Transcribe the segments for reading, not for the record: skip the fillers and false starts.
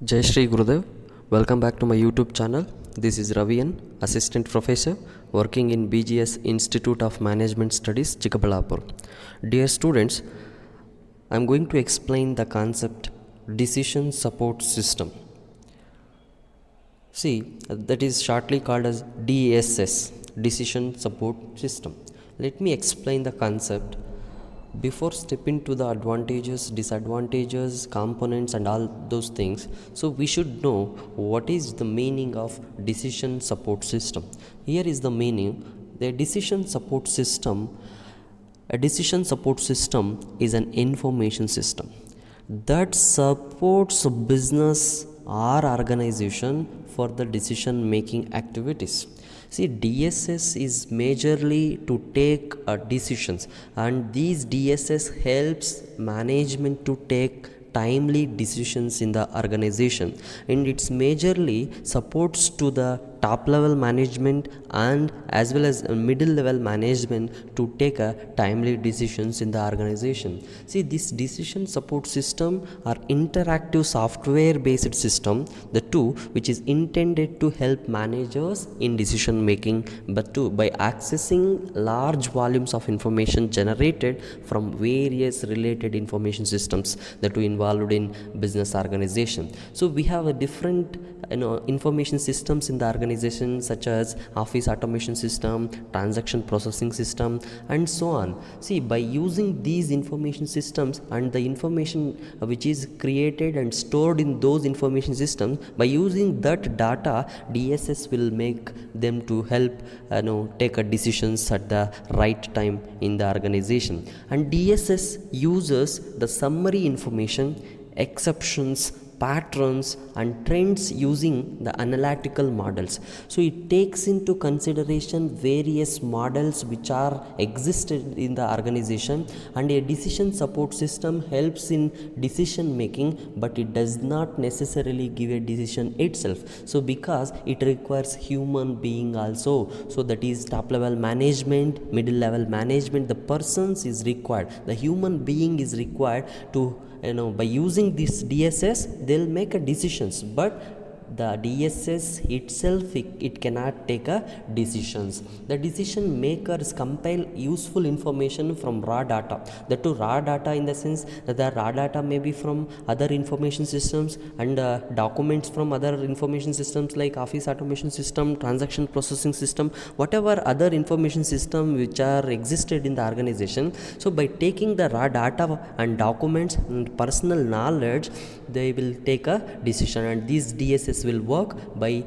Jai Shri Gurudev, welcome back to my YouTube channel. This is Ravian, Assistant Professor working in BGS Institute of Management Studies, Chikaballapur. Dear students, I am going to explain the concept Decision Support System. See, that is shortly called as DSS, Decision Support System. Let me explain the concept. Before stepping to the advantages, disadvantages, components and all those things, so we should know what is the meaning of decision support system. Here is the meaning. The decision support system, a decision support system is an information system that supports a business or organization for the decision making activities. See, DSS is majorly to take decisions, and these DSS helps management to take timely decisions in the organization, and it's majorly supports to the top level management and as well as middle level management to take a timely decisions in the organization. See, this decision support system are interactive software based system, the two which is intended to help managers in decision making, but too by accessing large volumes of information generated from various related information systems that are involved in business organization. So we have a different information systems in the organization, such as office automation system, transaction processing system and so on. See, by using these information systems and the information which is created and stored in those information systems, by using that data, DSS will make them to help take a decisions at the right time in the organization. And DSS uses the summary information, exceptions, patterns and trends using the analytical models. So it takes into consideration various models which are existed in the organization, and a decision support system helps in decision making, but it does not necessarily give a decision itself. So because it requires human being also, so that is top level management, middle level management, the persons is required, the human being is required to by using this DSS they'll make a decisions, but the DSS itself it cannot take a decisions. The decision makers compile useful information from raw data. The two raw data in the sense that the raw data may be from other information systems and documents from other information systems like office automation system, transaction processing system, whatever other information system which are existed in the organization. So by taking the raw data and documents and personal knowledge, they will take a decision, and these DSS will work by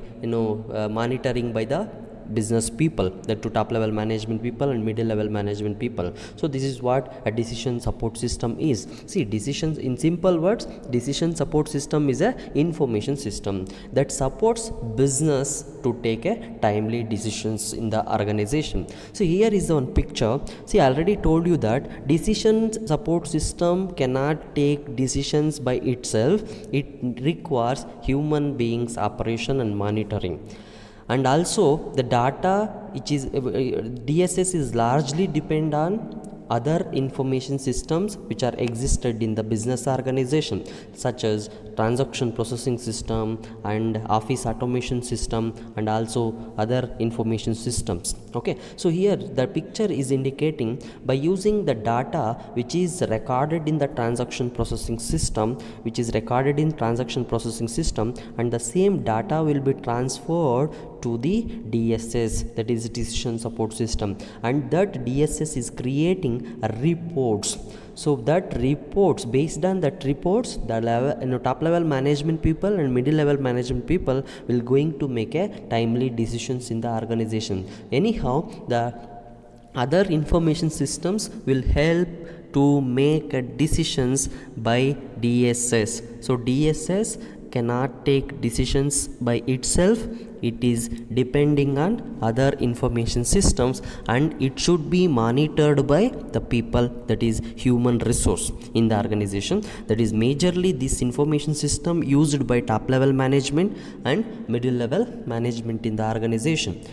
monitoring by the business people, the two top level management people and middle level management people. So this is what a decision support system is. See, decisions in simple words, decision support system is a information system that supports business to take a timely decisions in the organization. So here is one picture. See, I already told you that decision support system cannot take decisions by itself. It requires human beings operation and monitoring. And also the data which is DSS is largely depend on other information systems which are existed in the business organization, such as transaction processing system and office automation system and also other information systems. Okay, so here the picture is indicating by using the data which is recorded in the transaction processing system, and the same data will be transferred to the DSS, that is decision support system, and that DSS is creating reports. So that reports, based on that reports, the level, top level management people and middle level management people will going to make a timely decisions in the organization. Anyhow, the other information systems will help to make decisions by DSS. So DSS cannot take decisions by itself. It is depending on other information systems, and it should be monitored by the people, that is human resource in the organization. That is majorly this information system used by top level management and middle level management in the organization.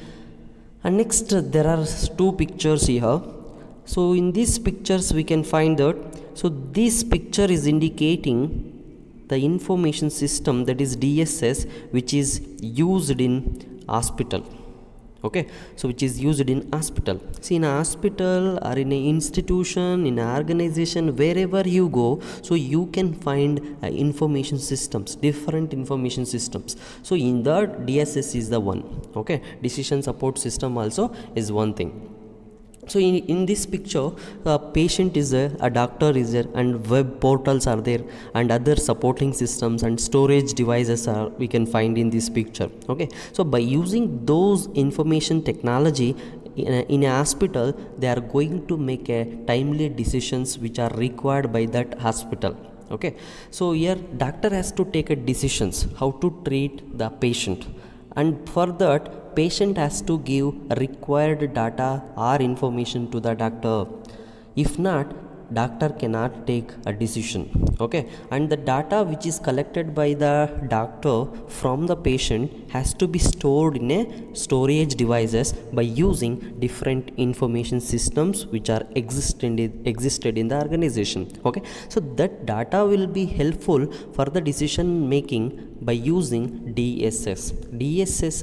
And next there are two pictures here. So in these pictures we can find that, so this picture is indicating the information system, that is DSS, which is used in hospital. Okay, so which is used in hospital. See, in a hospital or in an institution, in an organization, wherever you go, so you can find information systems, different information systems. So in that, DSS is the one. Okay, decision support system also is one thing. So in this picture, a patient is there, a doctor is there, and web portals are there, and other supporting systems and storage devices are we can find in this picture. Okay, so by using those information technology in a hospital, they are going to make a timely decisions which are required by that hospital. Okay, so here doctor has to take a decisions how to treat the patient, and for that patient has to give required data or information to the doctor. If not, doctor cannot take a decision. Okay, and the data which is collected by the doctor from the patient has to be stored in a storage devices by using different information systems which are existed in the organization. Okay, so that data will be helpful for the decision making by using DSS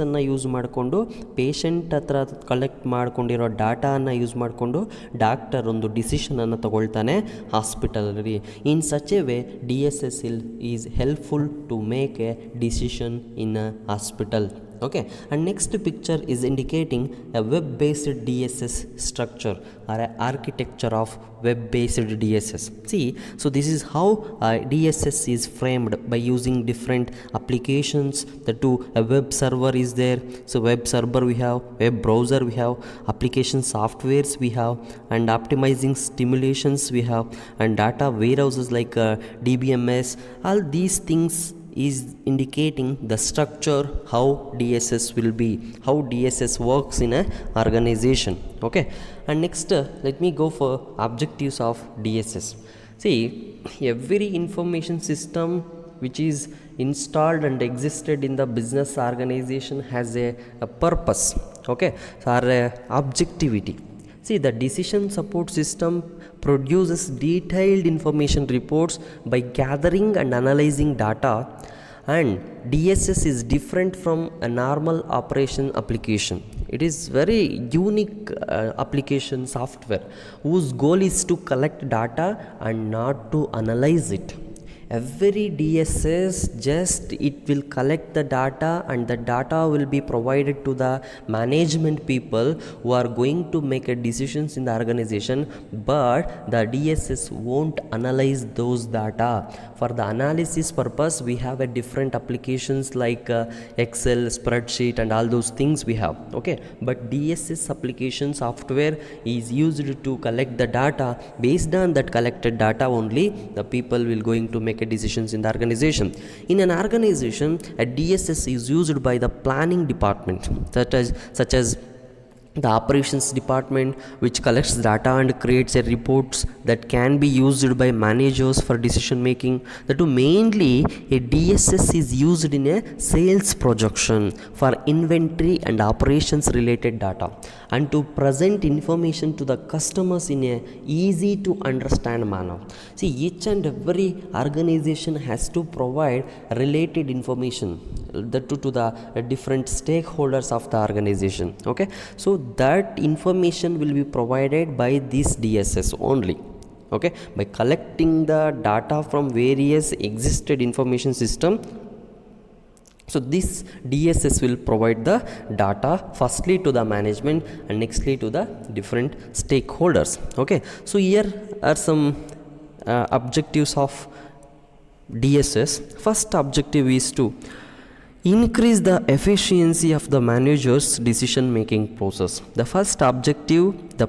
ಅನ್ನು use ಮಾಡಿಕೊಂಡು patient ಹತ್ರ collect ಮಾಡ್ಕೊಂಡಿರೋ ಡಾಟಾನ use ಮಾಡಿಕೊಂಡು doctor ಒಂದು ಡಿಸಿಷನನ್ನು ತಗೊಳ್ತಾನೆ ಹಾಸ್ಪಿಟಲಲ್ಲಿ. In such a way DSS is helpful to make a decision in a hospital. Okay, and next picture is indicating a web-based DSS structure or a architecture of web-based DSS. See, so this is how DSS is framed by using different applications. A web server is there. So web server we have, web browser we have, application softwares we have, and optimizing stimulations we have, and data warehouses like DBMS. All these things is indicating the structure, how DSS will be, how DSS works in a organization. Okay, and next let me go for objectives of DSS. See, every information system which is installed and existed in the business organization has a purpose. Okay, so our objectivity. See, the decision support system produces detailed information reports by gathering and analyzing data, and DSS is different from a normal operation application. It is very unique application software whose goal is to collect data and not to analyze it. Every DSS just it will collect the data, and the data will be provided to the management people who are going to make a decisions in the organization, but the DSS won't analyze those data. For the analysis purpose we have a different applications like Excel, spreadsheet, and all those things we have. Okay, but DSS application software is used to collect the data. Based on that collected data only the people will going to make decisions in the organization. In an organization, a DSS is used by the planning department, such as the operations department, which collects data and creates a reports that can be used by managers for decision making. That too, mainly a DSS is used in a sales projection for inventory and operations related data, and to present information to the customers in a easy to understand manner. See, each and every organization has to provide related information that to the different stakeholders of the organization. Okay, so that information will be provided by this DSS only. Okay, by collecting the data from various existed information system. So this DSS will provide the data firstly to the management and nextly to the different stakeholders. Okay, so here are some objectives of DSS. First objective is to increase the efficiency of the manager's decision making process. The first objective, the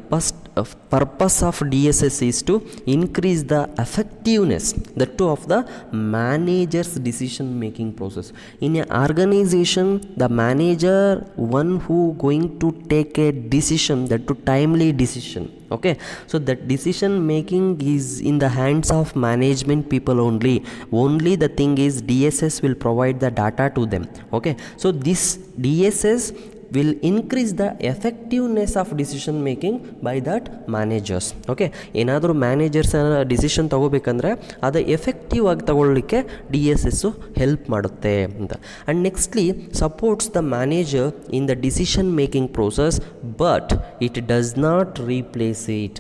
purpose of DSS is to increase the effectiveness, that too, of the manager's decision making process. In an organization, the manager one who going to take a decision, that too timely decision. Okay, so that decision making is in the hands of management people only. Only the thing is DSS will provide the data to them. Okay, so this DSS will increase the effectiveness of decision making by that managers. Okay, ಏನಾದರೂ managers decision ತಗೋಬೇಕಂದ್ರೆ ಅದು effective ಆಗಿ ತಗೊಳ್ಳಿಕ್ಕೆ D S S help ಮಾಡುತ್ತೆ ಅಂತ. And nextly supports the manager in the decision making process but it does not replace it.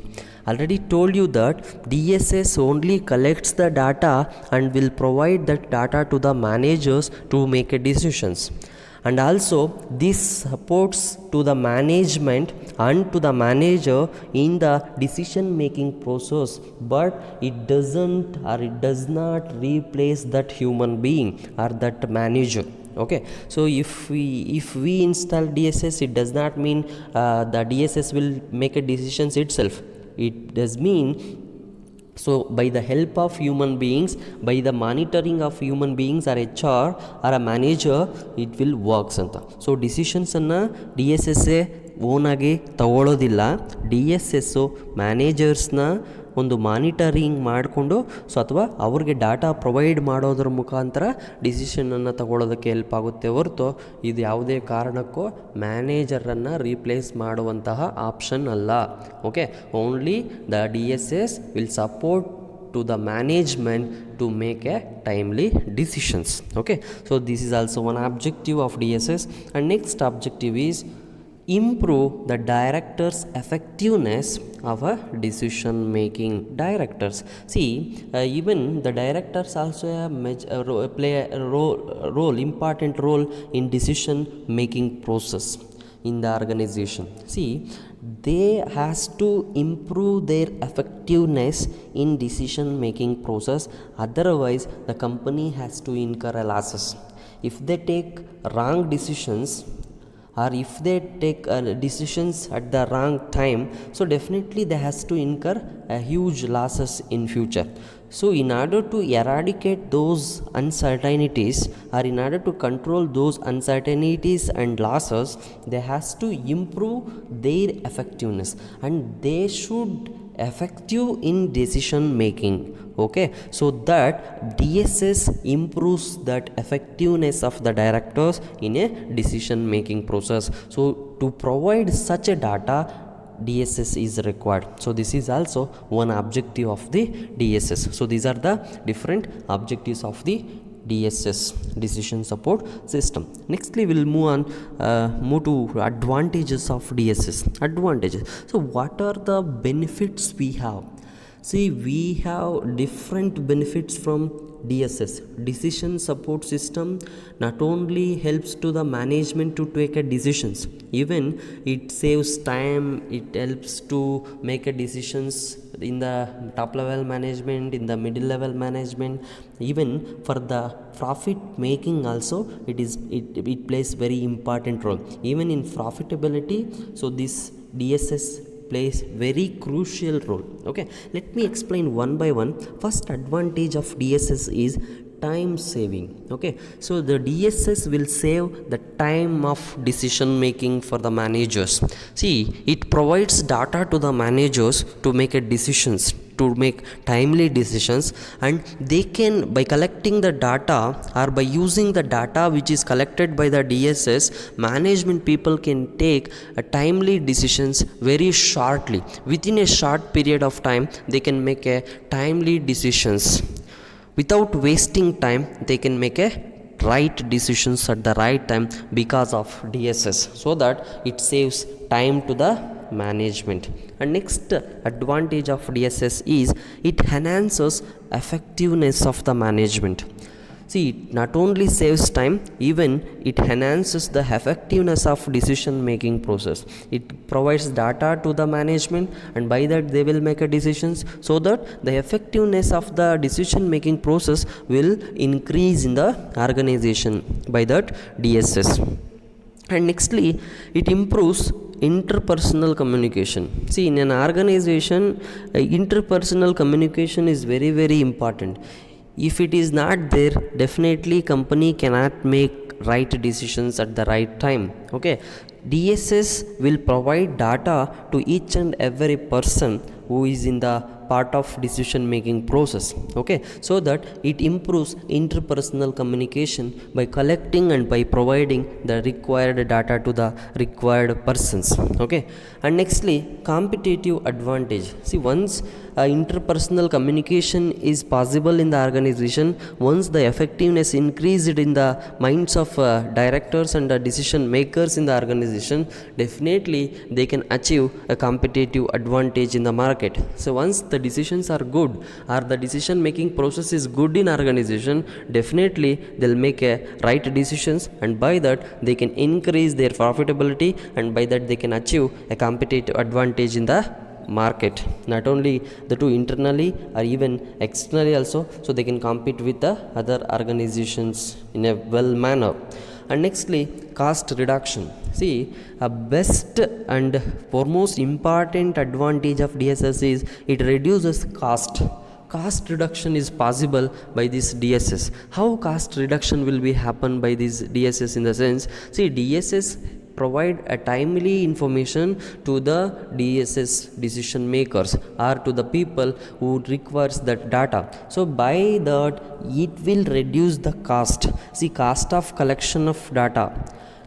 Already told you that DSS only collects the data and will provide that data to the managers to make a decisions. And also this supports to the management and to the manager in the decision making process, but it doesn't or it does not replace that human being or that manager. Okay, so if we install DSS, it does not mean the DSS will make a decisions itself. It does mean, so by the help of human beings, by the monitoring of human beings or HR or a manager, it will works ಅಂತ. So ಡಿಸಿಷನ್ಸನ್ನು D S ಎಸ್ಸೇ ಓನಾಗಿ ತಗೊಳ್ಳೋದಿಲ್ಲ. D S S ಮ್ಯಾನೇಜರ್ಸ್ನ ಒಂದು monitoring ಮಾಡಿಕೊಂಡು so ಅಥವಾ ಅವ್ರಿಗೆ data provide ಮಾಡೋದ್ರ ಮುಖಾಂತರ ಡಿಸಿಷನನ್ನು ತಗೊಳ್ಳೋದಕ್ಕೆ ಹೆಲ್ಪ್ ಆಗುತ್ತೆ ಹೊರತು ಇದು ಯಾವುದೇ ಕಾರಣಕ್ಕೂ ಮ್ಯಾನೇಜರನ್ನು ರೀಪ್ಲೇಸ್ ಮಾಡುವಂತಹ ಆಪ್ಷನ್ ಅಲ್ಲ. Okay, only the D S S will support to the management to make a timely decisions. Okay, so this is also one objective of DSS. And next objective is improve the directors effectiveness of a decision making. Directors, see, even the directors also play a role important role in decision making process in the organization. See, they has to improve their effectiveness in decision making process, otherwise the company has to incur losses. If they take wrong decisions or if they take decisions at the wrong time, so definitely they has to incur a huge losses in future. So in order to eradicate those uncertainties or in order to control those uncertainties and losses, they has to improve their effectiveness and they should effective in decision making. Okay, so that DSS improves that effectiveness of the directors in a decision making process. So to provide such a data, DSS is required. So this is also one objective of the DSS. So these are the different objectives of the DSS, decision support system. Nextly we'll move to advantages of DSS. Advantages, so what are the benefits we have? See, we have different benefits from DSS. Decision support system not only helps to the management to take a decisions, even it saves time, it helps to make a decisions in the top level management, in the middle level management, even for the profit making also it plays very important role even in profitability. So this DSS plays very crucial role. Okay, let me explain one by one. First advantage of DSS is time saving. Okay, so the DSS will save the time of decision making for the managers. See, it provides data to the managers to make a decisions, to make timely decisions, and they can, by collecting the data or by using the data which is collected by the DSS, management people can take a timely decisions very shortly. Within a short period of time they can make a timely decisions. Without wasting time, they can make a right decisions at the right time because of DSS, so that it saves time to the management. And next advantage of DSS is it enhances effectiveness of the management. See, it not only saves time, even it enhances the effectiveness of decision making process. It provides data to the management and by that they will make a decisions, so that the effectiveness of the decision making process will increase in the organization by that DSS. And nextly, it improves interpersonal communication. See, in an organization, interpersonal communication is very, very important. If it is not there, definitely company cannot make right decisions at the right time. Okay, DSS will provide data to each and every person who is in the part of decision making process. Okay, so that it improves interpersonal communication by collecting and by providing the required data to the required persons. Okay, and nextly, competitive advantage. See, once interpersonal communication is possible in the organization, once the effectiveness increased in the minds of directors and the decision makers in the organization, definitely they can achieve a competitive advantage in the market. So once the decisions are good or the decision making process is good in organization, definitely they'll make a right decisions, and by that they can increase their profitability, and by that they can achieve a competitive advantage in the market, not only the two internally or even externally also, so they can compete with the other organizations in a well manner. And nextly, cost reduction. See, a best and foremost important advantage of DSS is it reduces cost reduction is possible by this DSS. How cost reduction will be happen by this DSS? In the sense, see, DSS provide a timely information to the DSS decision makers or to the people who requires that data. So by that it will reduce the cost. See, cost of collection of data,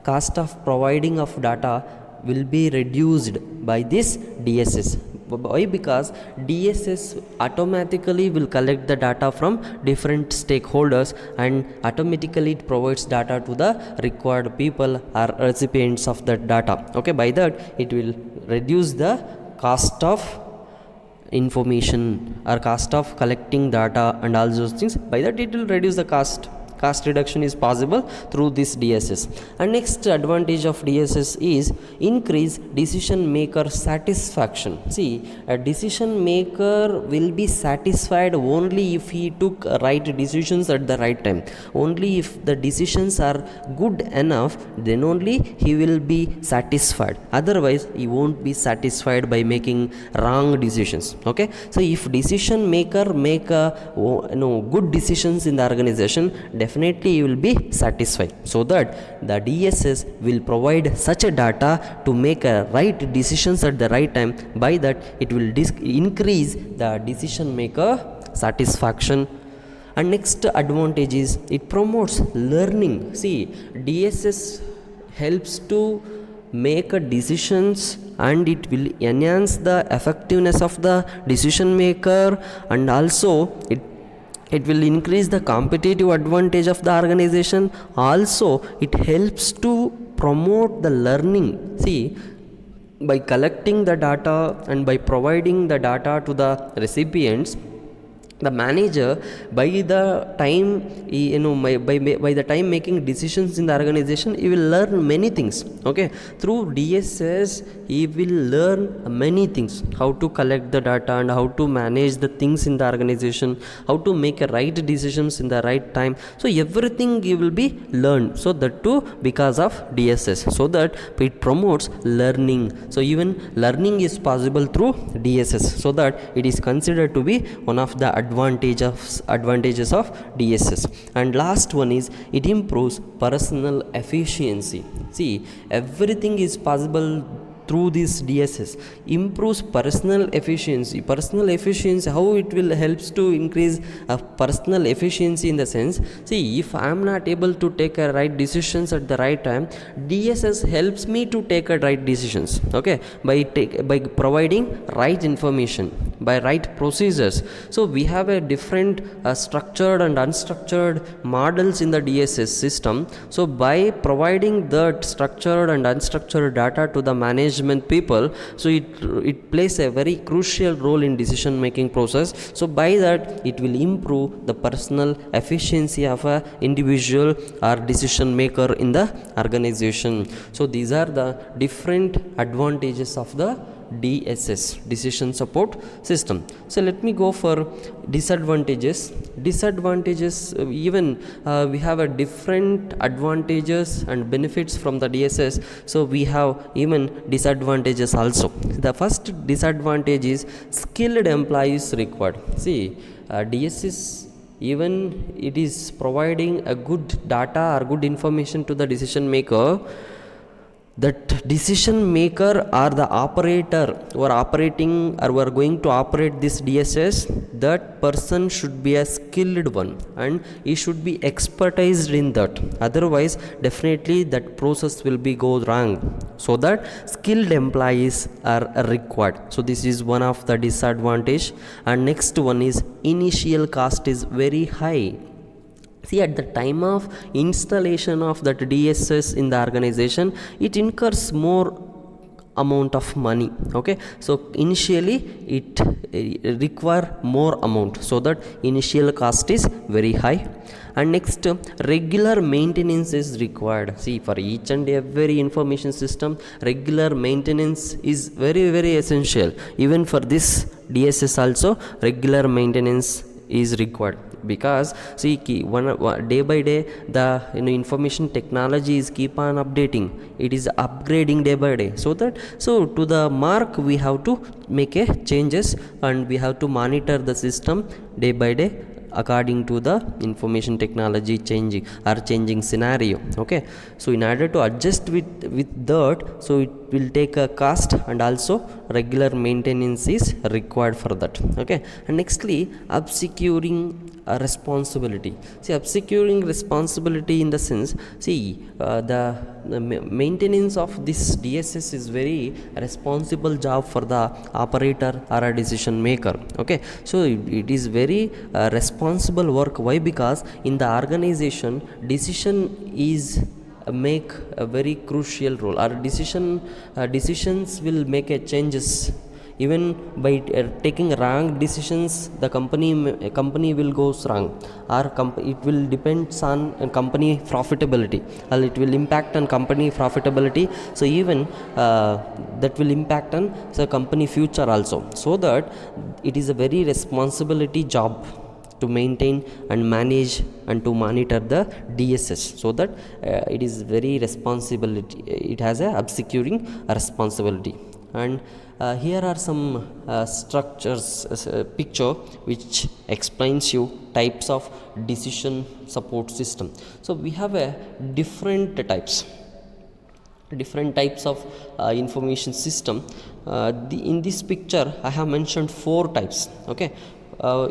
cost of providing of data will be reduced by this DSS. Why? Because DSS automatically will collect the data from different stakeholders and automatically it provides data to the required people or recipients of that data. Okay, by that it will reduce the cost of information or cost of collecting data and all those things. By that it will reduce the cost reduction is possible through this DSS. And next advantage of DSS is increase decision maker satisfaction. See, a decision maker will be satisfied only if he took right decisions at the right time. Only if the decisions are good enough, then only he will be satisfied. Otherwise he won't be satisfied by making wrong decisions. Okay, so if decision maker make good decisions in the organization, definitely you will be satisfied, so that the DSS will provide such a data to make a right decisions at the right time. By that it will increase the decision maker satisfaction. And next advantage is it promotes learning. See, DSS helps to make a decisions and it will enhance the effectiveness of the decision maker, and also it will increase the competitive advantage of the organization. Also it helps to promote the learning. See, by collecting the data and by providing the data to the recipients, the manager by the time by the time making decisions in the organization, he will learn many things. Okay, through DSS he will learn many things, how to collect the data and how to manage the things in the organization, how to make a right decisions in the right time. So everything he will be learned, so that too because of DSS, so that it promotes learning. So even learning is possible through DSS, so that it is considered to be one of the advantages of DSS. And last one is it improves personal efficiency. See, everything is possible through this DSS. Improves personal efficiency. How it will helps to increase personal efficiency? In the sense, see, if I am not able to take a right decisions at the right time, DSS helps me to take a right decisions. Okay, by providing right information, by right procedures. So we have a different structured and unstructured models in the DSS system. So by providing that structured and unstructured data to the management people, so it plays a very crucial role in decision making process. So by that it will improve the personal efficiency of a individual or decision maker in the organization. So these are the different advantages of the DSS, decision support system. So let me go for disadvantages. Even we have a different advantages and benefits from the DSS, so we have even disadvantages also. The first disadvantage is skilled employees required. See, DSS, even it is providing a good data or good information to the decision maker, that decision maker or the operator who are operating or who are going to operate this DSS, that person should be a skilled one and he should be expertised in that. Otherwise definitely that process will be go wrong, so that skilled employees are required. So this is one of the disadvantage. And next one is initial cost is very high. See, at the time of installation of that DSS in the organization, it incurs more amount of money. Okay, so initially it require more amount, so that initial cost is very high. And next, regular maintenance is required. See, for each and every information system, regular maintenance is very very essential. Even for this DSS also regular maintenance is required, because see, one day by day the information technology is keep on updating, it is upgrading day by day. So to the mark we have to make a changes, and we have to monitor the system day by day according to the information technology changing scenario. Okay, so in order to adjust with that, so it will take a cost, and also regular maintenance is required for that. Okay, and nextly, obscuring a responsibility. See, obscuring responsibility in the sense, see, the maintenance of this DSS is very responsible job for the operator or a decision maker. Okay, so it is very responsible work. Why? Because in the organization, decision is make a very crucial role. Our decisions will make a changes. Even by taking wrong decisions, the company will go wrong, or it will depends on company profitability, or it will impact on company profitability. So even that will impact on the company future also. So that it is a very responsibility job to maintain and manage and to monitor the DSS, so that it is very responsibility, it has a obscuring responsibility. And here are some structures, picture which explains you types of decision support system. So we have a different types of information system. In this picture I have mentioned 4 types. Okay,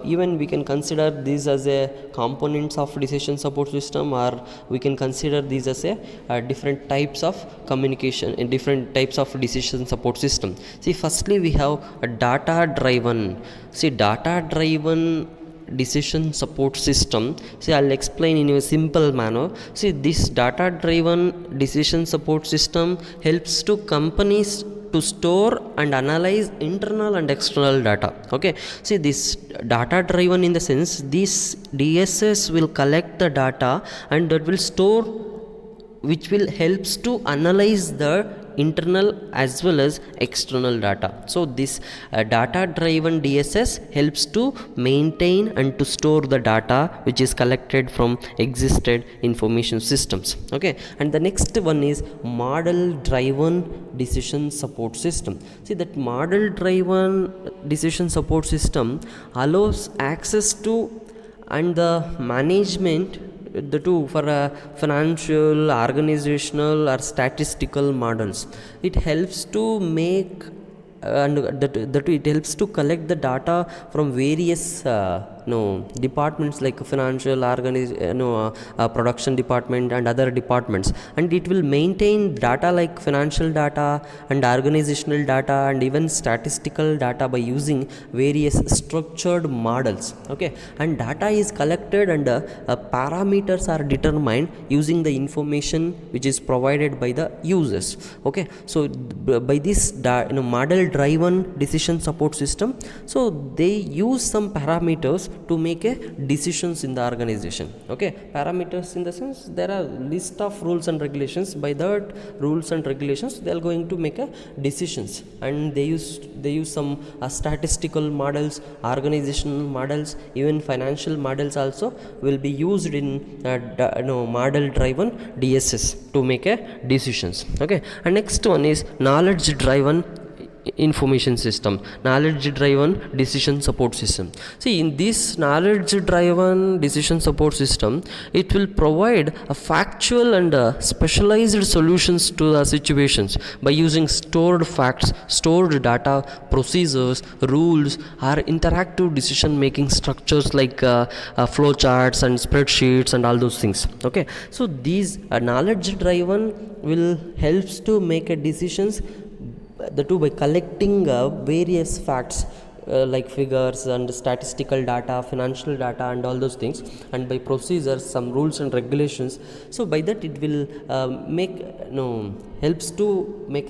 even we can consider these as a components of decision support system, or we can consider these as a different types of communication and different types of decision support system. See, firstly we have a data driven decision support system. See, I'll explain in a simple manner. See, this data driven decision support system helps to companies to store and analyze internal and external data. Okay, see, this data driven in the sense, this DSS will collect the data and that will store, which will helps to analyze the internal as well as external data. So this data driven DSS helps to maintain and to store the data which is collected from existed information systems. Okay, and the next one is model driven decision support system. See, that model driven decision support system allows access to and the management the two for financial, organizational or statistical models. It helps to make and it helps to collect the data from various departments like financial, production department and other departments, and it will maintain data like financial data and organizational data and even statistical data by using various structured models. Okay, and data is collected and parameters are determined using the information which is provided by the users. Okay, so by this model driven decision support system, so they use some parameters to make a decisions in the organization. Okay, parameters in the sense, there are list of rules and regulations. By that rules and regulations, they are going to make a decisions, and they use some statistical models, organizational models, even financial models also will be used in model driven DSS to make a decisions. Okay, and next one is knowledge driven information system, knowledge driven decision support system. See, in this knowledge driven decision support system, it will provide a factual and specialized solutions to the situations by using stored facts, stored data, procedures, rules, or interactive decision making structures like flow charts and spreadsheets and all those things. Okay, so these knowledge driven will helps to make a decisions, the two by collecting various facts like figures and statistical data, financial data, and all those things, and by procedures, some rules and regulations. So by that it will make helps to make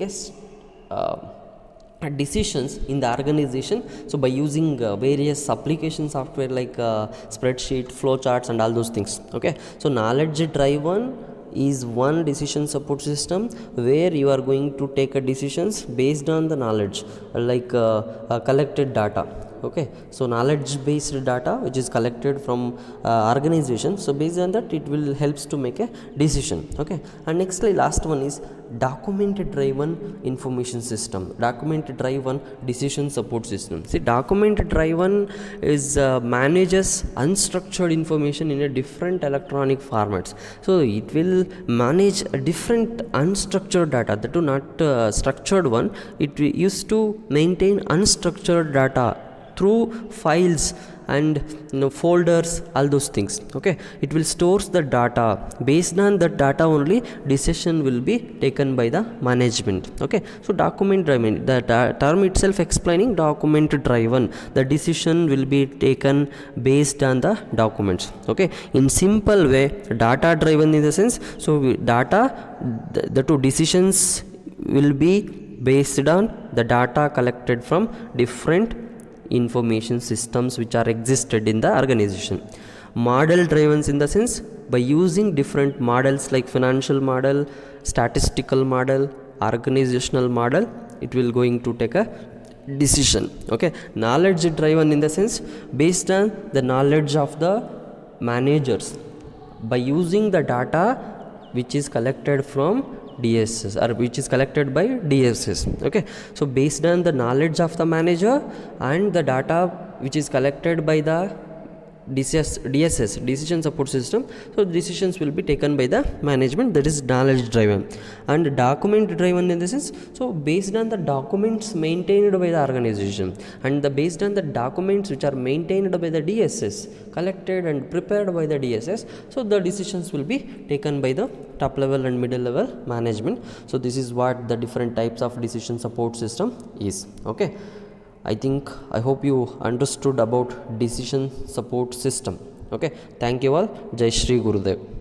decisions in the organization. So by using various application software like spreadsheet, flow charts, and all those things. Okay, so knowledge driven is one decision support system where you are going to take a decisions based on the knowledge, like collected data. Okay, so knowledge based data which is collected from organization, so based on that it will helps to make a decision. Okay, and nextly last one is document driven information system, document driven decision support system. See, document driven is manages unstructured information in a different electronic formats. So it will manage a different unstructured data, that do not structured one. It used to maintain unstructured data through files and folders, all those things. Okay, it will stores the data. Based on that data only decision will be taken by the management. Okay, so document driven, the term itself explaining document driven, the decision will be taken based on the documents. Okay, in simple way, data driven in the sense, so data, the two decisions will be based on the data collected from different information systems which are existed in the organization. Model driven in the sense, by using different models like financial model, statistical model, organizational model, it will going to take a decision. Okay, knowledge driven in the sense, based on the knowledge of the managers, by using the data which is collected from DSS or which is collected by DSS. Okay, so based on the knowledge of the manager and the data which is collected by the DSS, decision support system, so decisions will be taken by the management, that is knowledge driven. And document driven in the sense, so based on the documents maintained by the organization and the based on the documents which are maintained by the DSS, collected and prepared by the DSS, so the decisions will be taken by the top level and middle level management. So this is what the different types of decision support system is. Okay, I hope you understood about decision support system. Okay, thank you all. Jai Shri Gurudev.